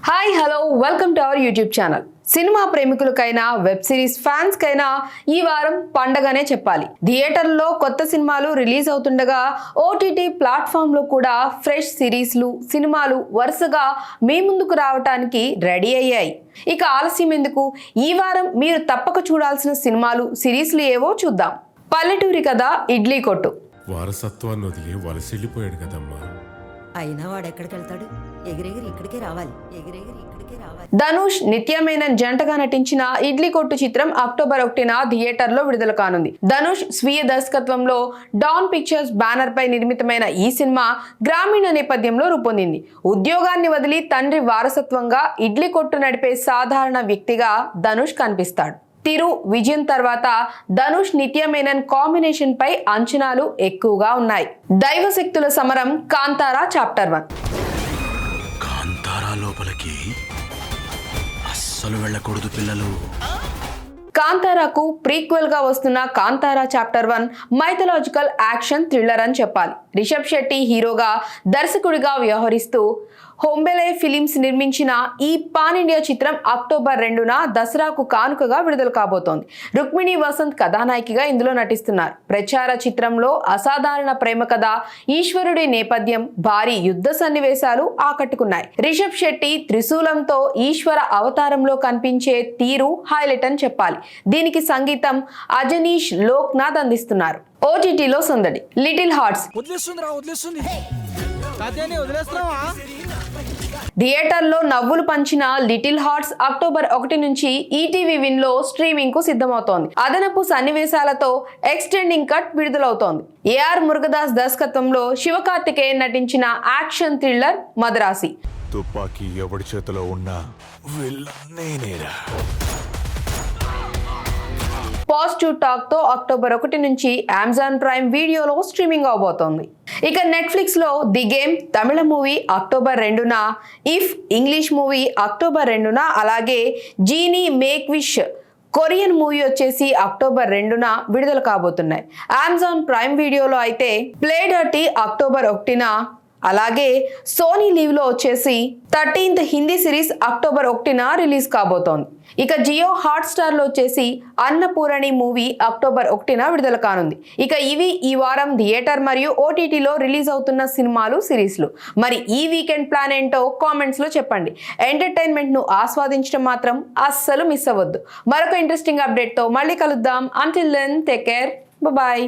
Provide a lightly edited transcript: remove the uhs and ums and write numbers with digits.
Hi hello welcome to our YouTube channel. Cinema ప్రేమికులకైనా web series fans కైనా ఈ వారం పండగనే చెప్పాలి. థియేటర్లో కొత్త సినిమాలు రిలీజ్ అవుతుండగా ఓటీటీ ప్లాట్ఫామ్ లో కూడా ఫ్రెష్ సిరీస్లు సినిమాలు వరుసగా మీ ముందుకు రావడానికి రెడీ అయ్యాయి. ఇక ఆలస్యం ఎందుకు, ఈ వారం మీరు తప్పక చూడాల్సిన సినిమాలు సిరీస్లు ఏవో చూద్దాం. పల్లెటూరి కథ ఇడ్లీ కొట్టు. వారసత్వాన్ని వదిలి వలసెళ్ళిపోయాడు కదమ్మా. అయినా వాడు ఎక్కడికి వెళ్తాడు? ఎగిరెగిరి ఇక్కడికే రావాలి. ధనుష్ నిత్య మేనన్ జంటగా నటించిన ఇడ్లీ కొట్టు చిత్రం అక్టోబర్ 1న థియేటర్లో విడుదల కానుంది. ధనుష్ స్వీయ దర్శకత్వంలో డాన్ పిక్చర్స్ బ్యానర్ పై నిర్మితమైన ఈ సినిమా గ్రామీణ నేపథ్యంలో రూపొందింది. ఉద్యోగాన్ని వదిలి తండ్రి వారసత్వంగా ఇడ్లీ కొట్టు నడిపే సాధారణ వ్యక్తిగా ధనుష్ కనిపిస్తాడు. తిరు విజయం తర్వాత ధనుష్ నిత్య మేనన్ కాంబినేషన్ పై అంచనాలు ఎక్కువగా ఉన్నాయి. దైవశక్తుల సమరం కాంతారా చాప్టర్ 1. కాంతారా లోపలికి అస్సలు వెళ్ళకూడదు పిల్లలు. కాంతారాకు ప్రీక్వెల్ గా వస్తున్న Kantara chapter 1 mythological action thriller అని చెప్పాలి. రిషబ్ శెట్టి హీరోగా దర్శకుడిగా వ్యవహరిస్తూ హోంబెలే ఫిలిమ్స్ నిర్మించిన ఈ పాన్ ఇండియా చిత్రం అక్టోబర్ 2న దసరాకు కానుకగా విడుదల కాబోతోంది. రుక్మిణి వసంత్ కథానాయికగా ఇందులో నటిస్తున్నారు. ప్రచార చిత్రంలో అసాధారణ ప్రేమ కథ, ఈశ్వరుడి నేపథ్యం, భారీ యుద్ధ సన్నివేశాలు ఆకట్టుకున్నాయి. రిషబ్ శెట్టి త్రిశూలంతో ఈశ్వర అవతారంలో కనిపించే తీరు హైలైట్ అని చెప్పాలి. దీనికి సంగీతం అజనీష్ లోక్నాథ్ అందిస్తున్నారు. ఓటీటీలో సందడి లిటిల్ హార్ట్స్. థియేటర్లో నవ్వులు పంచిన లిటిల్ హార్ట్స్ అక్టోబర్ 1 నుంచి ఈటీవీ విన్ లో స్ట్రీమింగ్ కు సిద్ధమవుతోంది. అదనపు సన్నివేశాలతో ఎక్స్టెండింగ్ కట్ విడుదలవుతోంది. ఏఆర్ మురుగదాస్ దర్శకత్వంలో శివకార్తికేయన్ నటించిన యాక్షన్ థ్రిల్లర్ మదరాసి. తుపాకీ ఎవడి చేతిలో ఉన్నా నేనేరా. పాజిటివ్ టాక్ తో అక్టోబర్ 1 నుంచి అమెజాన్ ప్రైమ్ వీడియోలో స్ట్రీమింగ్ అవబోతోంది. ఇక నెట్ఫ్లిక్స్ లో the game Tamil movie October 2న, ఇఫ్ ఇంగ్లీష్ మూవీ అక్టోబర్ 2న, అలాగే Genie make wish Korean movie వచ్చేసి అక్టోబర్ 2న విడుదల కాబోతున్నాయి. అమెజాన్ ప్రైమ్ వీడియోలో అయితే ప్లే డర్టీ అక్టోబర్ 1న, అలాగే సోనీ లీవ్ లో వచ్చేసి 13th హిందీ సిరీస్ అక్టోబర్ 1న రిలీజ్ కాబోతోంది. ఇక జియో హాట్ స్టార్ లో వచ్చేసి అన్నపూరణి మూవీ అక్టోబర్ 1న విడుదల కానుంది. ఇక ఇవి ఈ వారం థియేటర్ మరియు ఓటీటీలో రిలీజ్ అవుతున్న సినిమాలు సిరీస్లు. మరి ఈ వీకెండ్ ప్లాన్ ఏంటో కామెంట్స్ లో చెప్పండి. ఎంటర్టైన్మెంట్ ను ఆస్వాదించడం మాత్రం అస్సలు మిస్ అవ్వద్దు. మరొక ఇంట్రెస్టింగ్ అప్డేట్ తో మళ్ళీ కలుద్దాం. Until then take care, bye.